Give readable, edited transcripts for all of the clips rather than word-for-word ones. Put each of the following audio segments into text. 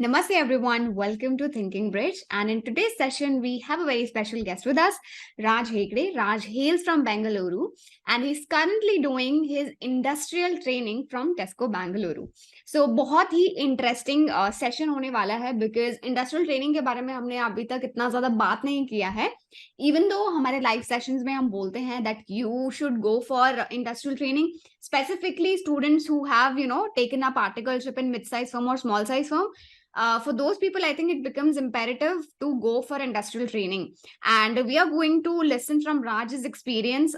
Namaste everyone, welcome to Thinking Bridge, and in today's session we have a very special guest with us, Raj Hegde. Raj hails from Bengaluru and he's currently doing his industrial training from Tesco Bengaluru. So बहुत ही interesting session होने वाला है because industrial training के बारे में हमने अभी तक इतना ज़्यादा बात नहीं किया है. Even though हमारे live sessions में हम बोलते हैं that you should go for industrial training, specifically students who have taken up articleship in mid-size firm or small-size firm. For those people, I think it becomes imperative to go for industrial training. And we are going to listen from Raj's experience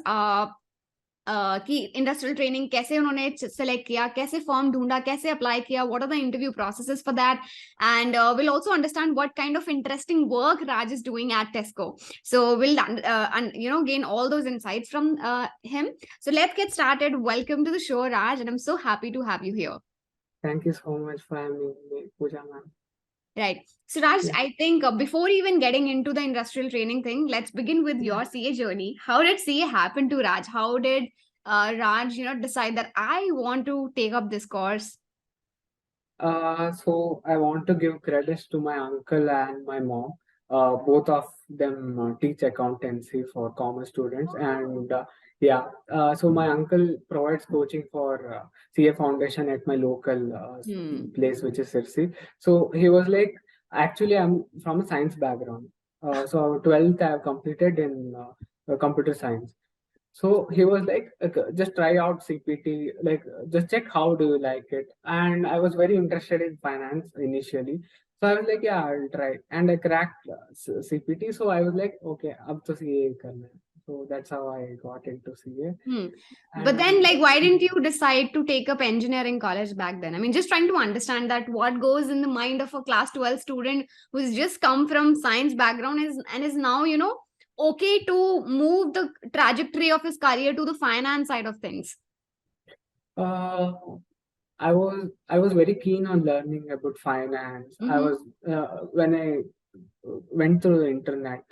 कि industrial training कैसे उन्होंने select किया, कैसे form ढूंढा, कैसे apply किया, what are the interview processes for that, and will also understand what kind of interesting work Raj is doing at Tesco. So we'll gain all those insights from him. So let's get started. Welcome to the show, Raj, and I'm so happy to have you here. Thank you so much for having me, Pooja ma'am. Right. So Raj, Yeah. I think before even getting into the industrial training thing, let's begin with your CA journey. How did CA happen to Raj? How did Raj, decide that I want to take up this course? So I want to give credits to my uncle and my mom. Both of them teach accountancy for commerce students, and so my uncle provides coaching for CA Foundation at my local place, which is Sirsi. So he was like, actually, I'm from a science background. So 12th I have completed in computer science. So he was like, "Okay, just try out CPT, like just check how do you like it." And I was very interested in finance initially. So I was like, yeah, I'll try. And I cracked CPT. So I was like, okay, ab to CA karna hai. So that's how I got into CA. But then, why didn't you decide to take up engineering college back then? I mean, just trying to understand that what goes in the mind of a class 12 student who's just come from science background is now, okay to move the trajectory of his career to the finance side of things. I was very keen on learning about finance. I was when I went through the internet,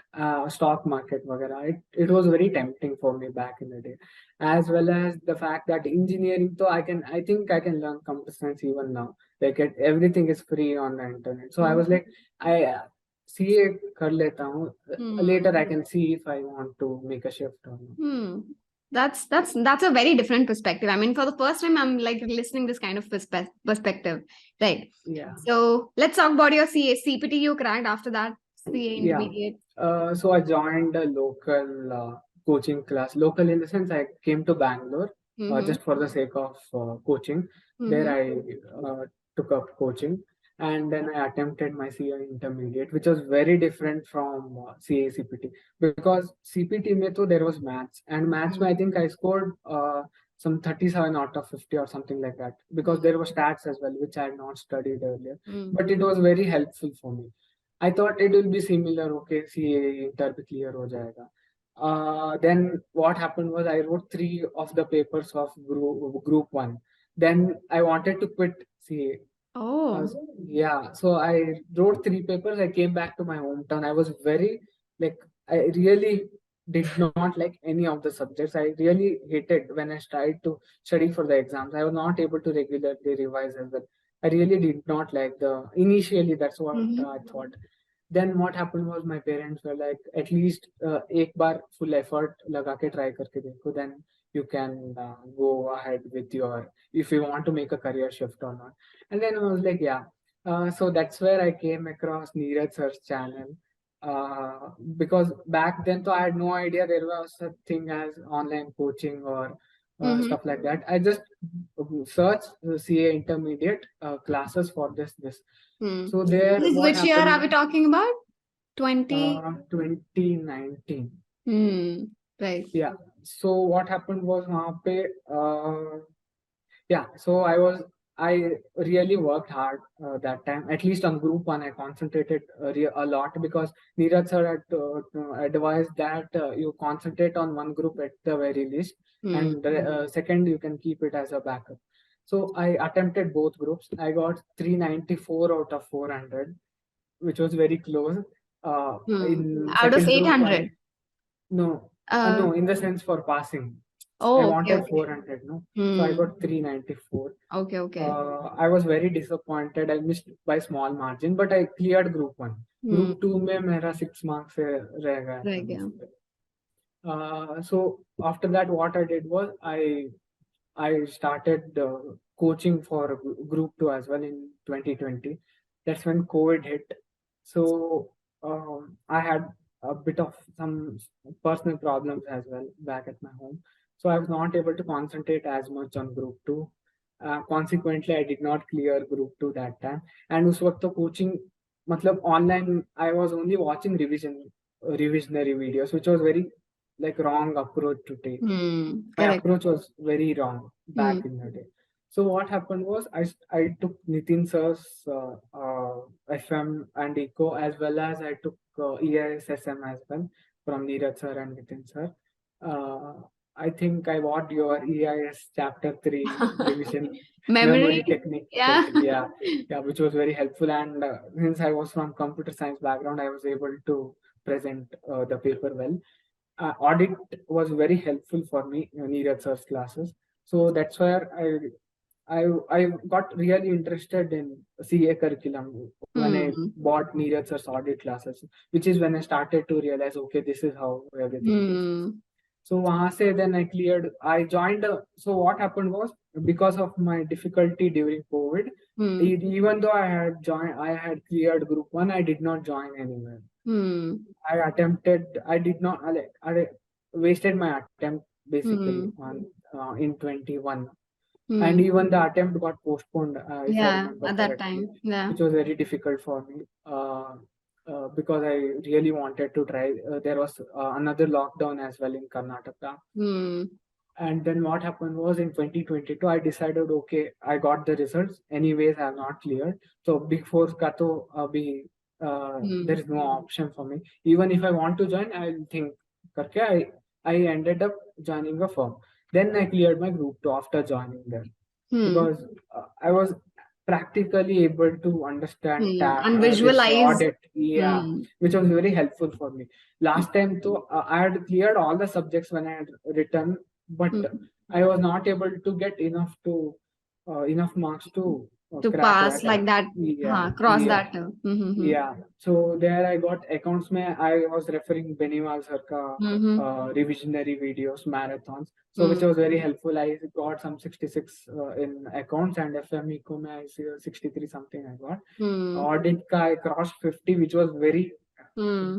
stock market, वगैरह, it was very tempting for me back in the day, as well as the fact that engineering. So I think I can learn computer science even now. Like everything is free on the internet. So I was like, I CA कर लेता हूँ. Later I can see if I want to make a shift or not. That's a very different perspective. I mean, for the first time, I'm like listening this kind of perspective, right? Yeah. So let's talk about your CPT you cracked after that, CA intermediate. So I joined a local coaching class. Local in the sense I came to Bangalore just for the sake of coaching. There I took up coaching. And then I attempted my CA intermediate, which was very different from CA CPT, because CPT mein to there was maths, and maths mein I think I scored some 37 out of 50 or something like that, because there were stats as well, which I had not studied earlier. But it was very helpful for me. I thought it will be similar, okay, CA inter bhi clear ho jayega. Then what happened was I wrote 3 of the papers of group 1. Then I wanted to quit CA. Oh. So I wrote 3 papers. I came back to my hometown. I was very I really did not like any of the subjects. I really hated when I tried to study for the exams. I was not able to regularly revise as well. I really did not like initially that's what I thought. Then what happened was my parents were like, at least एक बार full effort लगा के try करके देखो, then you can go ahead with if you want to make a career shift or not. And then I was like, yeah. So that's where I came across Neeraj sir's channel. Because back then, I had no idea there was a thing as online coaching or stuff like that. I just searched CA intermediate classes for this. So there. Which year are we talking about? 2019. Right. Yeah. So what happened was so I really worked hard that time. At least on group 1, I concentrated a lot, because Neeraj sir had advised that you concentrate on one group at the very least, and second you can keep it as a backup. So I attempted both groups. I got 394 out of 400, which was very close. Out of 800? No, in the sense for passing. Oh, I okay, wanted okay. 400, no? So I Hmm. got 394. Okay, okay. I was very disappointed. I missed by small margin, but I cleared group 1. Hmm. Group 2 में मेरा 6 marks से रह गया रह था गया. मुझसे. So after that, what I did was I started coaching for group 2 as well in 2020. That's when COVID hit. So I had a bit of some personal problems as well back at my home. So I was not able to concentrate as much on group 2. Consequently, I did not clear group 2 that time. And उस वक्त तो coaching मतलब online I was only watching revisionary videos, which was very like wrong approach to take. Hmm. My Correct. approach was very wrong Hmm. back in the day. So what happened was I took Nitin sir's FM and Eco, as well as I took EISSM as well from Neeraj sir and Nitin sir. Uh, I think I bought your EIS chapter 3 revision Memory. memory technique Yeah. kit. Yeah, which was very helpful. And since I was from computer science background, I was able to present the paper well. Audit was very helpful for me in Neeraj sir's classes. So that's where I got really interested in CA curriculum when I Hmm. bought Neeraj sir's audit classes, which is when I started to realize, okay, this is how everything is. Hmm. So वहाँ से then I cleared. I joined. So what happened was, because of my difficulty during COVID, Hmm. even though I had cleared group 1, I did not join anywhere. Hmm. I did not, I wasted my attempt basically Hmm. on in 21. And Hmm. even the attempt got postponed, if I Yeah, remember at that correctly, time. Yeah. which was very difficult for me because I really wanted to try. There was another lockdown as well in Karnataka. Hmm. And then what happened was in 2022, I decided, okay, I got the results. Anyways, I have not cleared. So before Kato, there Hmm. is no option for me. Even if I want to join, I'll think. Karke, I ended up joining a firm. Then I cleared my group 2 after joining there Hmm. because I was practically able to understand Hmm. And this visualize. audit, yeah, Hmm. which was very helpful for me. Last time, though, I had cleared all the subjects when I had written, but Hmm. I was not able to get enough marks to To crack pass that. like that. Yeah, Cross yeah. that. Hmm. Yeah, so there I got accounts. Mein I was referring Beniwal sir ka Hmm. revisionary videos, marathons. So which Hmm. was very helpful. I got some 66 in accounts, and FME ko mein I see 63 something I got. Hmm. Audit ka I crossed 50, which was very Hmm.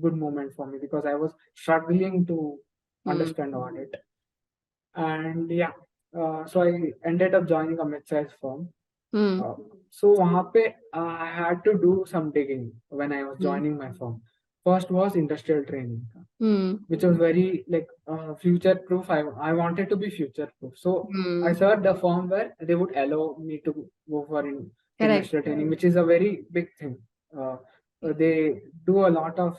good moment for me because I was struggling to Hmm. understand audit. And yeah, so I ended up joining a mid-sized firm. Hmm. Uh, so वहाँ पे I had to do some digging when I was Hmm. joining my firm. First was industrial training, Hmm. which was very like future proof. I wanted to be future proof. So I Hmm. searched the firm where they would allow me to go for Correct. industrial training, which is a very big thing. They do a lot of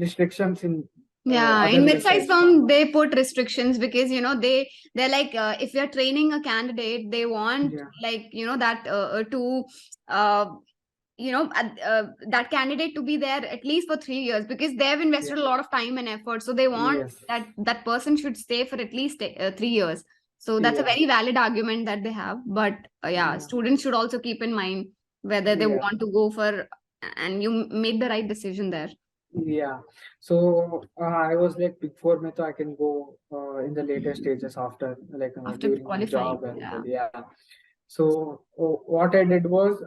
restrictions in Yeah, other in mid-sized mid-sized firm, firms. they put restrictions because they're like if you're training a candidate, they want Yeah, like that to uh, that candidate to be there at least for 3 years because they've yeah, invested a lot of time and effort. So they want yes, that person should stay for at least 3 years. So that's a yeah, very valid argument that they have. But yeah, yeah, students should also keep in mind whether they yeah. want to go for, and you make the right decision there Yeah. So I was like Big Four mein, I can go in the later stages after like after during my qualifying. job as Yeah. well. Yeah. So what I did was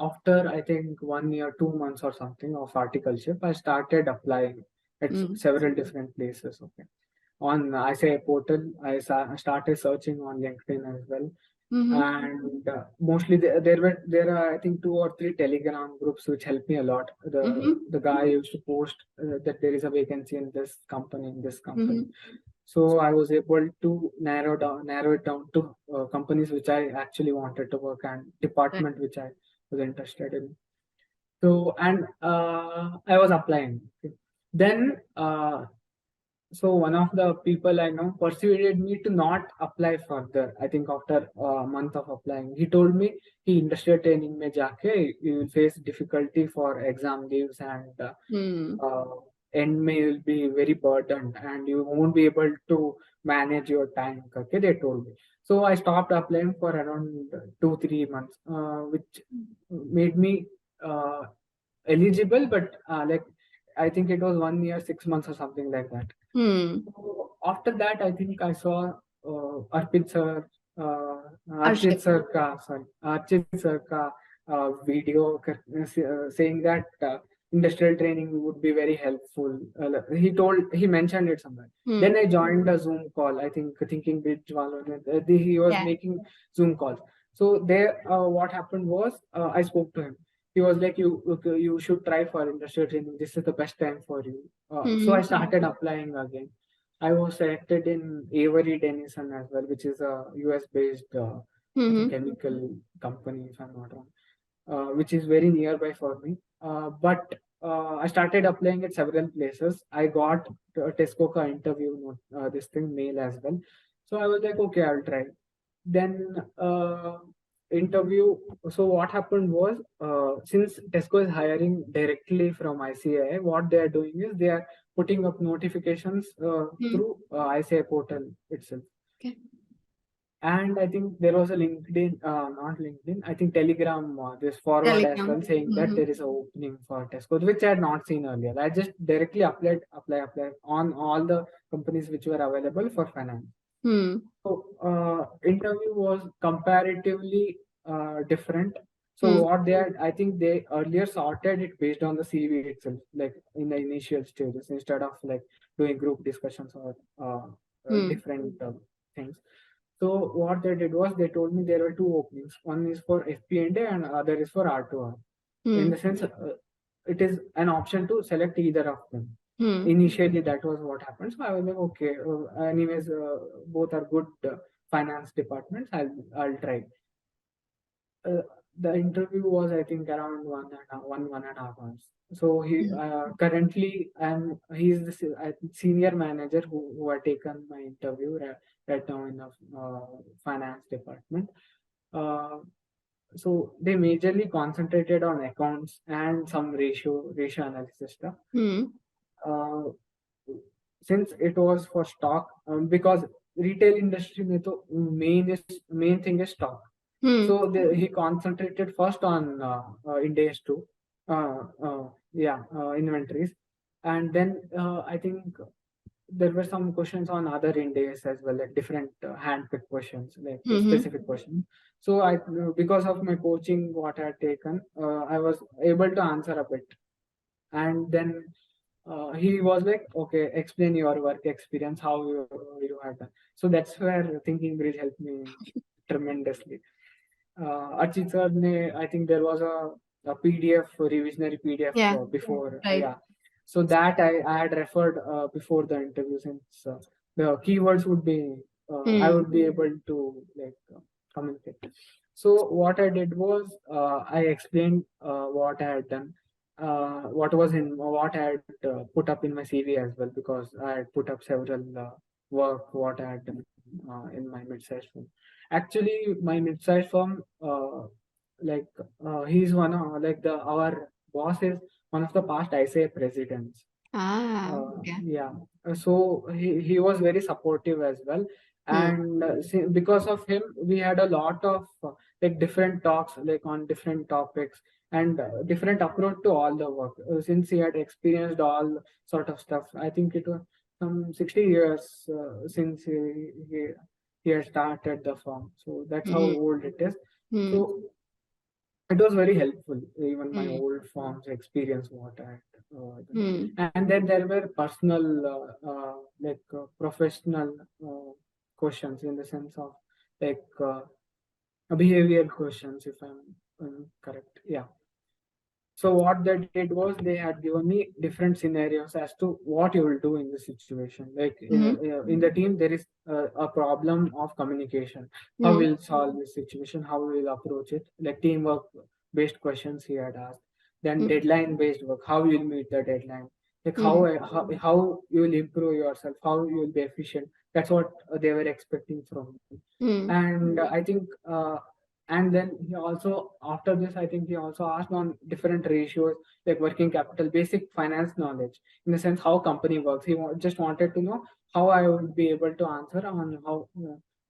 after I think 1 year, 2 months or something of articleship, I started applying at Mm. several different places. Okay. On I say portal, I started searching on LinkedIn as well, Mm-hmm. and mostly there are I think 2 or 3 Telegram groups which helped me a lot. The Mm-hmm. the guy used to post that there is a vacancy in this company, Mm-hmm. so I was able to narrow it down to companies which I actually wanted to work and Right. department which I was interested in. So and I was applying. Okay. Then so one of the people I know persuaded me to not apply further. I think after a month of applying, he told me कि industrial training में जाके you will face difficulty for exam leaves and Mm. end may will be very burdened and you won't be able to manage your time. Okay, they told me. So I stopped applying for around 2 3 months, which made me uh, eligible, but like I think it was 1 year 6 months or something like that. So after that, I think I saw Arpit sir, Archit Archit. sir ka, sorry, Archit sir ka saying that industrial training would be very helpful. He mentioned it somewhere. Then I joined a Zoom call. I think thinking big he was Yeah. making Zoom calls. So there, what happened was I spoke to him. He was like, you should try for industrial training. This is the best time for you. So I started applying again. I was selected in Avery Dennison as well, which is a US based I think chemical company, if I'm not wrong, which is very nearby for me. But I started applying at several places. I got a Tesco ka interview, this thing mail as well. So I was like, okay, I'll try. Then interview. So what happened was, since Tesco is hiring directly from ICAI, what they are doing is they are putting up notifications through ICAI portal itself. Okay. And I think there was a LinkedIn, not LinkedIn, I think Telegram, this forward as well, saying that there is an opening for Tesco, which I had not seen earlier. I just directly applied on all the companies which were available for finance. So interview was comparatively different. So what they had, I think they earlier sorted it based on the CV itself, like in the initial stages, instead of like doing group discussions or different things. So what they did was they told me there were two openings. One is for FP&A and other is for R2R. In the sense, it is an option to select either of them. Initially, that was what happened. So I was like, okay, anyways, both are good finance departments. I'll try. The interview was, I think, around 1.5 hours. So he currently, he's the senior manager who had taken my interview right now in the finance department. So they majorly concentrated on accounts and some ratio analysis stuff. Uh, since it was for stock, because retail industry mein to main thing is stock. So he concentrated first on India's two, inventories, and then I think there were some questions on other Indias as well, like different handpicked questions, like specific questions. So because of my coaching, what I had taken, I was able to answer a bit, and then he was like, okay, explain your work experience, how you had done. So that's where Thinking Bridge helped me tremendously. Archit sir ne, I think there was a PDF, revisionary PDF before. Right. Yeah. So that I had referred before the interview, since the keywords would be, I would be able to like communicate. So what I did was I explained what I had done, what I had put up in my CV as well, because I had put up several work what I had done in my mid-sized firm. Actually, my mid-sized firm, like he's one of like our boss is one of the past ICA presidents. Okay. Yeah. So he was very supportive as well. And because of him, we had a lot of like different talks, like on different topics, and different approach to all the work. Since he had experienced all sort of stuff, I think it was some 60 years since he had started the firm. So that's how old it is. So it was very helpful, even my old firm's experience, what I had done. And then there were personal, professional questions, in the sense of like behavioral questions, if I'm correct. Yeah. So what they did was they had given me different scenarios as to what you will do in this situation. Like in the team, there is a problem of communication. How we'll solve this situation? How we'll approach it? Like teamwork based questions he had asked. Then deadline based work. How you'll meet the deadline? Like how you will improve yourself? How you will be efficient? That's what they were expecting from me. And I think And then he also, after this, I think he also asked on different ratios, like working capital, basic finance knowledge, in the sense how company works. He just wanted to know how I would be able to answer on how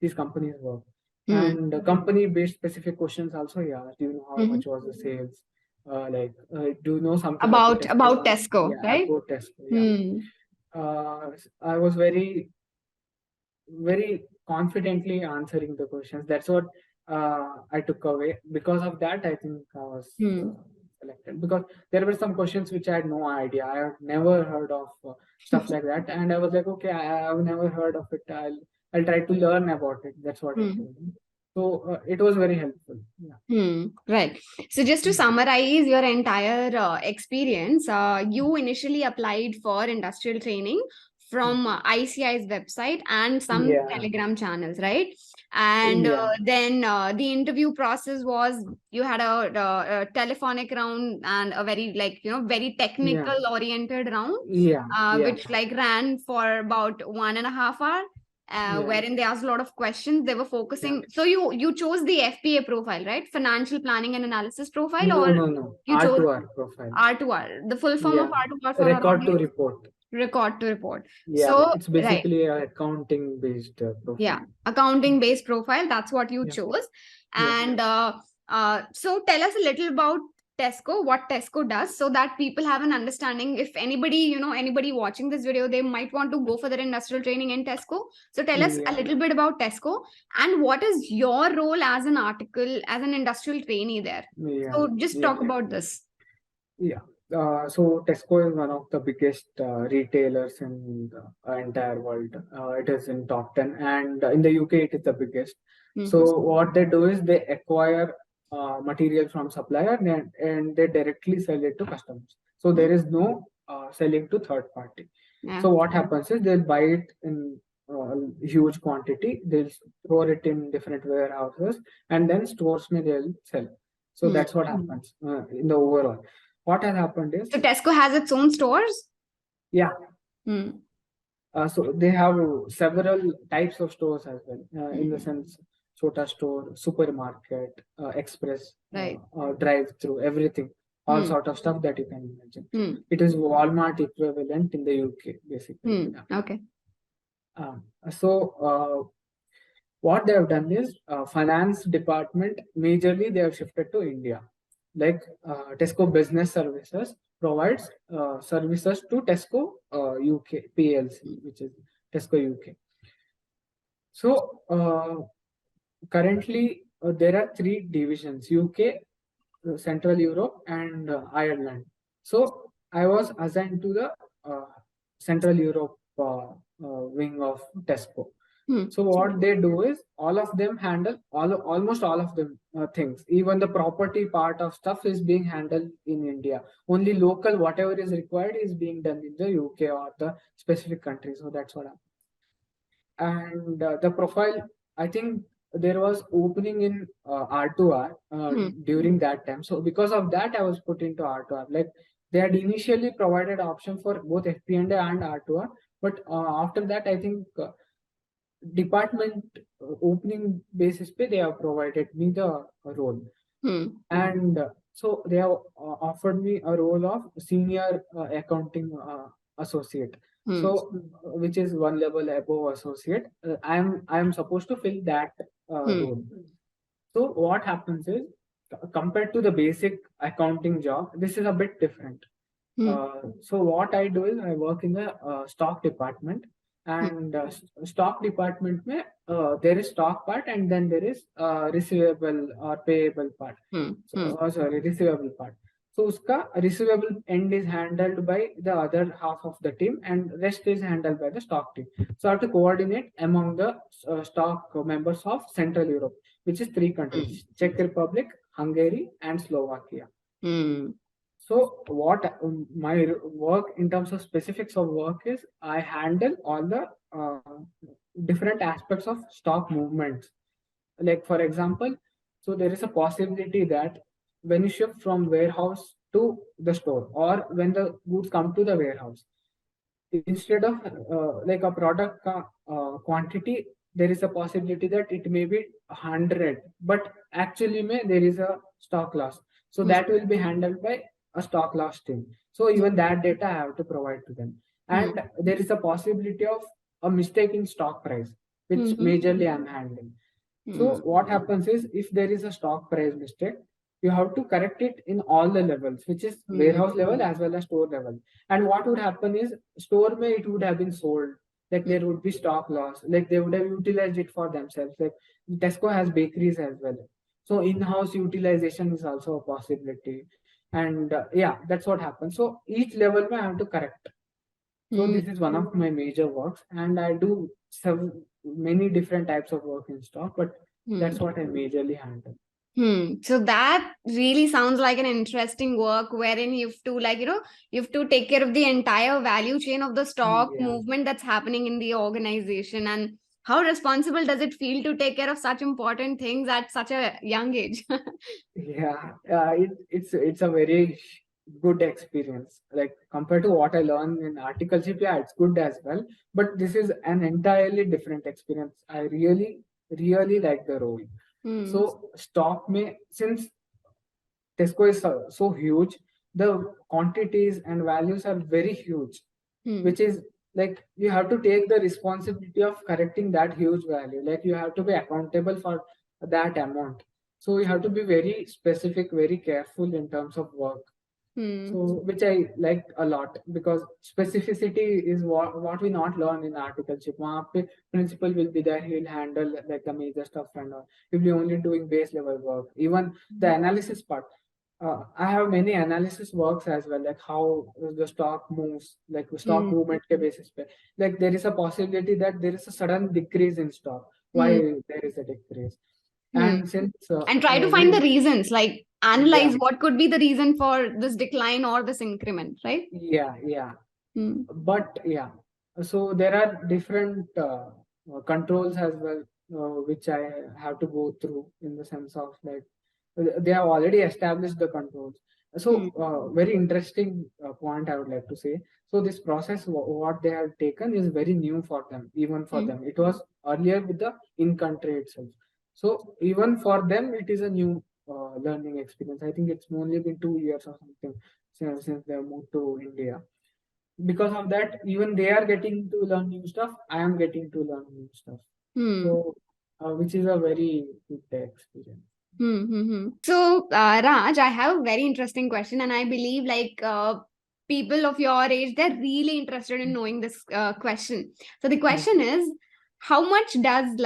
these companies work. And company-based specific questions also he asked. Do you know how much was the sales? Do you know something About about Tesco, yeah, right? about Tesco? Yeah. I was very confidently answering the questions. That's what I took away. Because of that, I think I was selected. Because there were some questions which I had no idea. I had never heard of stuff like that, and I was like, okay, I've never heard of it. I'll try to learn about it. That's what I told him. So it was very helpful. Yeah. Right. So just to summarize your entire experience, you initially applied for industrial training from ICI's website and some Yeah. Telegram channels, right? And Yeah. then the interview process was you had a telephonic round and a very very technical oriented round, Yeah. Yeah. which like ran for about 1.5 hours. Yeah. Wherein they asked a lot of questions. They were focusing. Yeah. So you chose the FPA profile, right? Financial planning and analysis profile, No, or no. you chose R2R profile. R2R, the full form of Yeah. R2R for our Record to audience? report. Record to report. Yeah, So it's right, basically a accounting based profile. yeah, accounting based profile. That's what you Yeah. chose. Yeah. And so tell us a little about Tesco, what Tesco does, so that people have an understanding. If anybody watching this video, they might want to go for their industrial training in Tesco. So tell us a little bit about Tesco and what is your role as as an industrial trainee there. Yeah. So just Yeah. talk about this. Yeah. So Tesco is one of the biggest retailers in the entire world. It is in top 10, and in the UK it is the biggest. So what they do is they acquire material from supplier, and they directly sell it to customers. So there is no selling to third party. Yeah. So what happens is they'll buy it in huge quantity. They'll store it in different warehouses, and then stores may they'll sell. So that's what happens in the overall. What has happened is, So Tesco has its own stores? yeah. So they have several types of stores as well, in the sense Chota store, supermarket, express, Right. drive-through, everything, all sort of stuff that you can imagine. It is Walmart equivalent in the UK, basically. Okay. So what they have done is finance department majorly they have shifted to India. Like Tesco Business Services provides services to Tesco UK PLC, which is Tesco UK. So currently there are three divisions: UK, Central Europe, and Ireland. So I was assigned to the Central Europe wing of Tesco. So what they do is all of them handle almost all of them things. Even the property part of stuff is being handled in India. Only local whatever is required is being done in the UK or the specific country. So that's what happened. And the profile, I think there was opening in R2R during that time. So because of that, I was put into R2R. Like they had initially provided option for both FP&A and R2R, but after that, I think department opening basis pay they have provided me the role. And so they have offered me a role of senior accounting associate. So which is one level above associate. I am supposed to fill that role. So what happens is, compared to the basic accounting job, this is a bit different. So what I do is I work in the stock department, and stock department mein, there is stock part, and then there is receivable or payable part. Sorry, receivable part. So uska receivable end is handled by the other half of the team, and rest is handled by the stock team. So I have to coordinate among the stock members of Central Europe, which is three countries: Czech Republic, Hungary, and Slovakia. So what my work in terms of specifics of work is, I handle all the different aspects of stock movements. Like for example, so there is a possibility that when you ship from warehouse to the store, or when the goods come to the warehouse, instead of like a product quantity, there is a possibility that it may be 100, but actually there is a stock loss. So Hmm. that will be handled by a stock loss team. So even that data I have to provide to them. Hmm. And there is a possibility of a mistake in stock price, which Hmm. majorly I'm handling. Hmm. So what happens is, if there is a stock price mistake, you have to correct it in all the levels, which is Hmm. warehouse level as well as store level. And what would happen is, store may it would have been sold, like there would be stock loss, like they would have utilized it for themselves. Like Tesco has bakeries as well, so in-house utilization is also a possibility. And yeah, that's what happens. So each level may have to correct. So Hmm. this is one of my major works, and I do some many different types of work in stock, but Hmm. that's what I majorly handle. So that really sounds like an interesting work wherein you have to, like, you have to take care of the entire value chain of the stock Yeah, movement that's happening in the organization. And how responsible does it feel to take care of such important things at such a young age? yeah, it's a very good experience. Like compared to what I learned in articleship, yeah, it's good as well. But this is an entirely different experience. I really like the role. Hmm. So stock may, since Tesco is so huge, the quantities and values are very huge, Hmm. which is like you have to take the responsibility of correcting that huge value. Like you have to be accountable for that amount. So you have to be very specific, very careful in terms of work. Hmm. So which I like a lot, because specificity is what we not learn in articleship. वहाँ पे principal will be there, he'll handle like the major stuff and all. He'll be only doing base level work. Even the analysis part. I have many analysis works as well, like how the stock moves, like stock Hmm. movement ke basis pe. Like there is a possibility that there is a sudden decrease in stock. Why Hmm. there is a decrease? Hmm. And since And try to find the we, reasons, like yeah, analyze what could be the reason for this decline or this increment, right? yeah. Hmm. But yeah, so there are different controls as well, which I have to go through, in the sense of like they have already established the controls. So Hmm. very interesting point I would like to say. So this process, what they have taken is very new for them. Even for Hmm. them, it was earlier with the in country itself. So even for them, it is a new learning experience. I think it's only been 2 years or something since they have moved to India. Because of that, even they are getting to learn new stuff, I am getting to learn new stuff. Hmm. So which is a very good experience. So, Raj, I have a very interesting question, and I believe like people of your age, they're really interested in knowing this question. So the Yeah. question is, how much does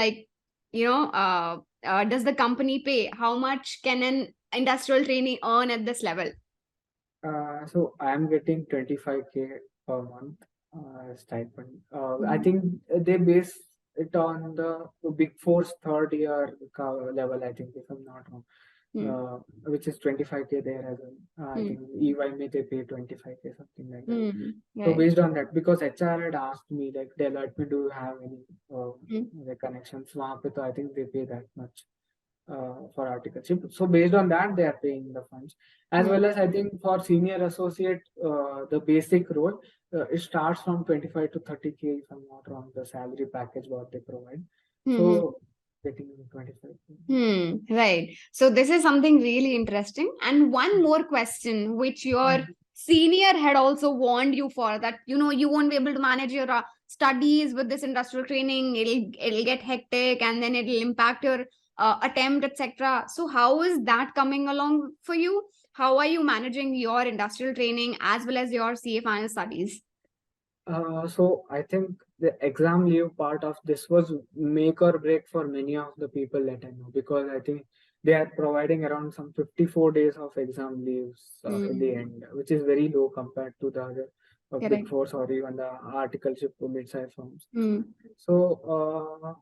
does the company pay? How much can an industrial trainee earn at this level? So I am getting 25K per month stipend. I Hmm. think they base it on the Big Four's third year level, I think, if I'm not wrong, Hmm. which is 25K there as well. I Hmm. think EY may they pay 25K, something like that. Hmm. So Right. based on that, because HR had asked me, like they let me, do you have any Hmm. the connections? वहाँ पे तो I think they pay that much for articleship. So based on that, they are paying the funds. As Hmm. well as I think for senior associate, the basic role, it starts from 25 to 30K, if I'm not wrong, the salary package what they provide. Hmm. So getting 25. Right. So this is something really interesting. And one more question, which your senior had also warned you for, that you won't be able to manage your studies with this industrial training. It'll get hectic, and then it'll impact your attempt, etc. So how is that coming along for you? How are you managing your industrial training as well as your CA final studies? So I think the exam leave part of this was make or break for many of the people that I know, because I think they are providing around some 54 days of exam leaves in the Hmm. end, which is very low compared to the other big Correct. fours or even the articleship mid-size firms. Hmm. So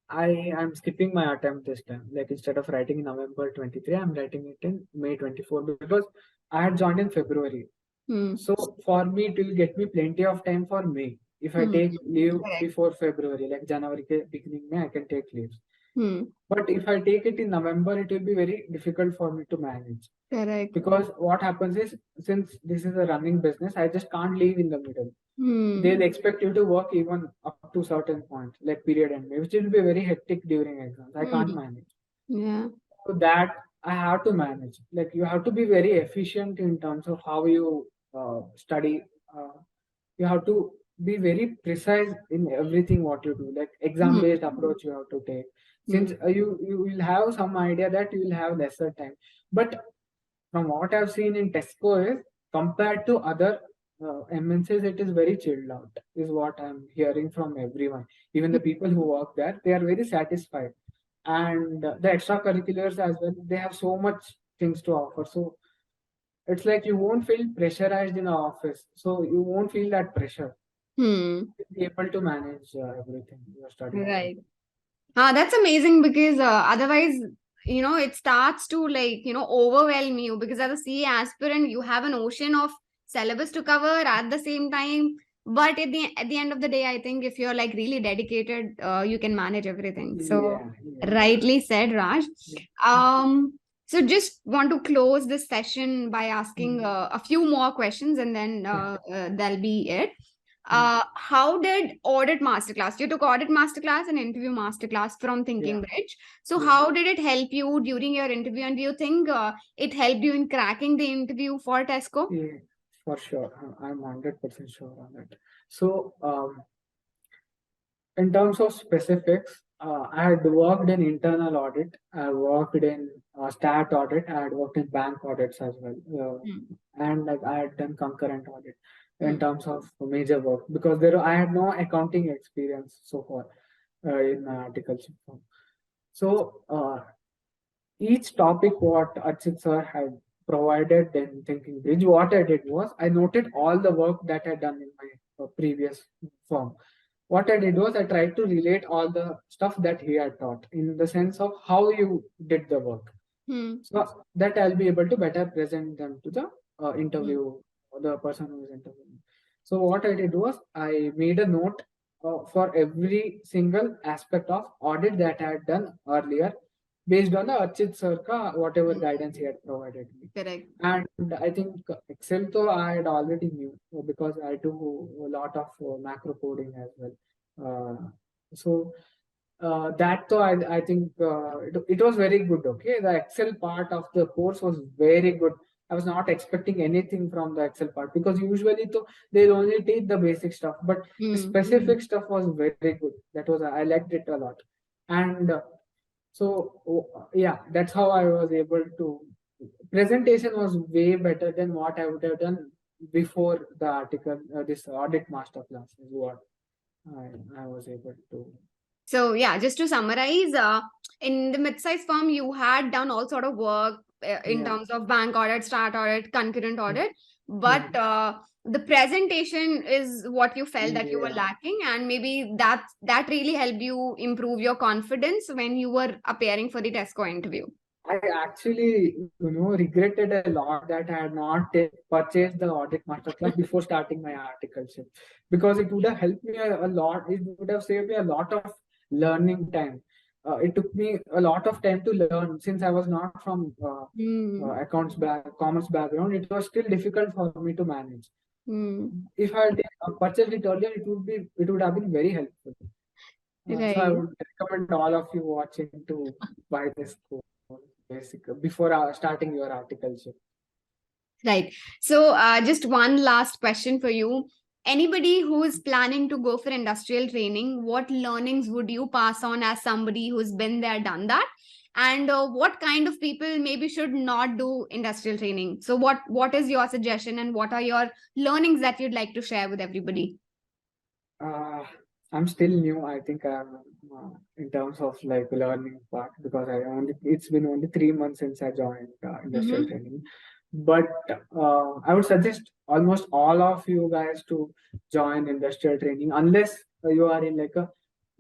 I am skipping my attempt this time. Like instead of writing in November 23, I'm writing it in May 24, because I had joined in February. Hmm. So for me, it will get me plenty of time for May. If I Hmm. take leave Correct. before February, like January ke beginning, May, I can take leaves. Hmm. But if I take it in November, it will be very difficult for me to manage. Correct. Because what happens is, since this is a running business, I just can't leave in the middle. Hmm. They'll expect you to work even up to certain point, like period end, which will be very hectic during exams. I can't Hmm. manage. Yeah. So that I have to manage. Like you have to be very efficient in terms of how you study. You have to be very precise in everything what you do. Like exam based Hmm. approach you have to take. Since Hmm. you will have some idea that you will have lesser time, but from what I've seen in Tesco is compared to other MNCs, it is very chilled out, is what I'm hearing from everyone. Even the people who work there, they are very satisfied. And the extracurriculars as well, they have so much things to offer. So it's like you won't feel pressurized in the office. So you won't feel that pressure. Hmm. You'll be able to manage everything you're studying for. Right. That's amazing because otherwise, it starts to overwhelm you because as a CA aspirant, you have an ocean of syllabus to cover at the same time. But at the end of the day, I think if you're like really dedicated, you can manage everything. So Yeah, yeah. rightly said, Raj. Yeah. So just want to close this session by asking Mm. a few more questions, and then Yeah. that'll be it. Mm. How did audit masterclass? You took audit masterclass and interview masterclass from Yeah. Thinking Bridge. So Yeah. how did it help you during your interview? And do you think it helped you in cracking the interview for Tesco? Yeah, for sure. I'm 100% sure on it. So, in terms of specifics, I had worked in internal audit, I worked in stat audit, I had worked in bank audits as well, Hmm. and like I had done concurrent audit in Hmm. terms of major work because I had no accounting experience so far in my articles. So, each topic what Archit sir had provided in Thinking Bridge, what I did was I noted all the work that I had done in my previous firm. What I did was I tried to relate all the stuff that he had taught in the sense of how you did the work. Hmm. So that I'll be able to better present them to the Hmm. interview, the person who is interviewing. So what I did was I made a note for every single aspect of audit that I had done earlier based on the Archit sir ka whatever guidance he had provided me. Correct. And I think Excel though I had already knew because I do a lot of macro coding as well. So that though I think it was very good. Okay, the Excel part of the course was very good. I was not expecting anything from the Excel part because usually though they'll only teach the basic stuff, but the Hmm. specific stuff was very good. That was I liked it a lot, and yeah, that's how I was able to. Presentation was way better than what I would have done before the article. This audit masterclass is what I was able to. So yeah, just to summarize, in the mid-sized firm, you had done all sort of work in Yeah, terms of bank audit, start audit, concurrent yeah, audit, yeah, but the presentation is what you felt that you were yeah. lacking, and maybe that really helped you improve your confidence when you were appearing for the Tesco interview. I actually, regretted a lot that I had not purchased the audit masterclass before starting my articleship because it would have helped me a lot. It would have saved me a lot of learning time. It took me a lot of time to learn since I was not from Hmm. commerce background. It was still difficult for me to manage. Hmm. If I had purchased it earlier, it would have been very helpful. So I Right. would recommend all of you watching to buy this course basic before starting your articleship. Right. So, just one last question for you. Anybody who is planning to go for industrial training, what learnings would you pass on as somebody who's been there, done that? And what kind of people maybe should not do industrial training? So, what is your suggestion, and what are your learnings that you'd like to share with everybody? Uh, I'm still new. I think I'm in terms of like learning part because it's been only 3 months since I joined industrial Mm-hmm. training. But I would suggest almost all of you guys to join industrial training unless you are in like a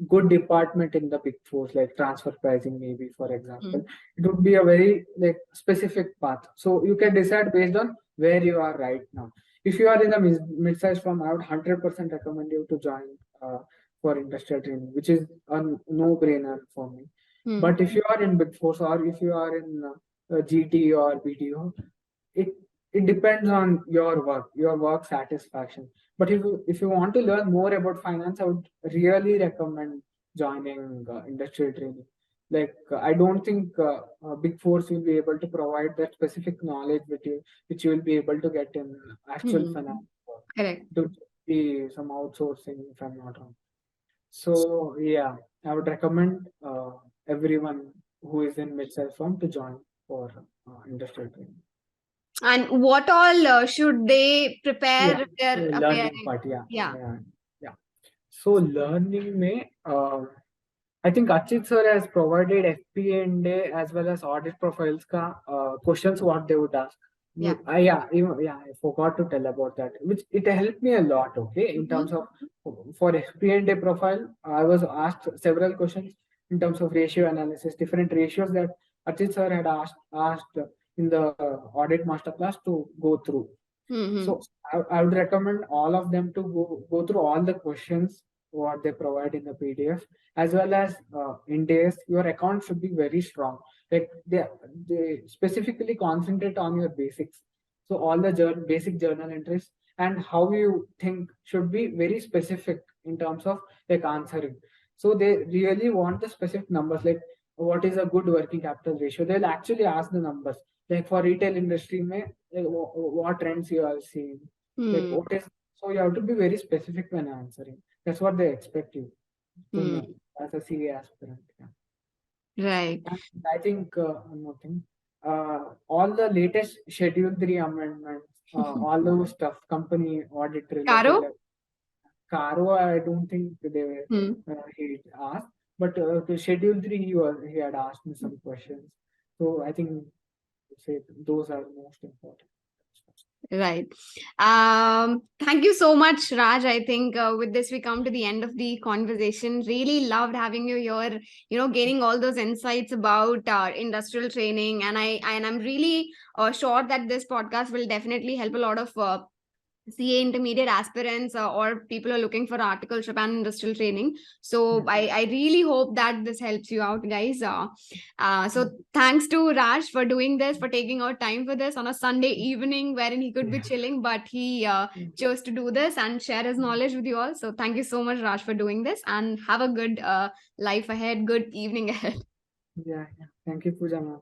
good department in the big fours like transfer pricing maybe for example. It would be a very like specific path, so you can decide based on where you are right now. If you are in a mid-sized firm, I would 100% recommend you to join for industrial training, which is a no-brainer for me. Mm-hmm. But if you are in big fours or if you are in GT or BTO, it it depends on your work satisfaction. But if you want to learn more about finance, I would really recommend joining industrial training. Like I don't think big fours will be able to provide that specific knowledge which you will be able to get in actual finance. Correct. To be some outsourcing, if I'm not wrong. So yeah, I would recommend everyone who is in mid-size firm to join for industrial training. And what all should they Yeah, prepare if they're learning appearing? part. Yeah, Yeah. yeah. So learning may I think Archit sir has provided FP&A as well as audit profiles ka questions what they would ask. Yeah. I forgot to tell about that. Which it helped me a lot. Okay, in terms of for FP&A profile, I was asked several questions in terms of ratio analysis, different ratios that Archit sir had asked in the audit masterclass to go through. So I would recommend all of them to go through all the questions what they provide in the PDF, as well as in days your account should be very strong. Like they specifically concentrate on your basics. So all the basic journal entries and how you think should be very specific in terms of like answering. So they really want the specific numbers, like what is a good working capital ratio. They'll actually ask the numbers. Like for retail industry, what trends you are seeing, like what is, so you have to be very specific when answering. That's what they expect you to know as a CA aspirant. Yeah. Right. And I think one more thing, all the latest Schedule 3 amendments, all those stuff, company audit related, Caro? like Caro, I don't think they were he asked, but the Schedule 3 he had asked me some questions. So I think say those are most important. Right. Thank you so much, Raj. I think with this we come to the end of the conversation. Really loved having you here, gaining all those insights about industrial training. And I'm really sure that this podcast will definitely help a lot of CA intermediate aspirants or people are looking for articleship and industrial training. So I really hope that this helps you out, guys. So thanks to Raj for doing this, for taking out time for this on a Sunday evening wherein he could be chilling, but he chose to do this and share his knowledge with you all. So thank you so much, Raj, for doing this, and have a good life ahead, good evening ahead. Yeah. Thank you, Pooja ma'am.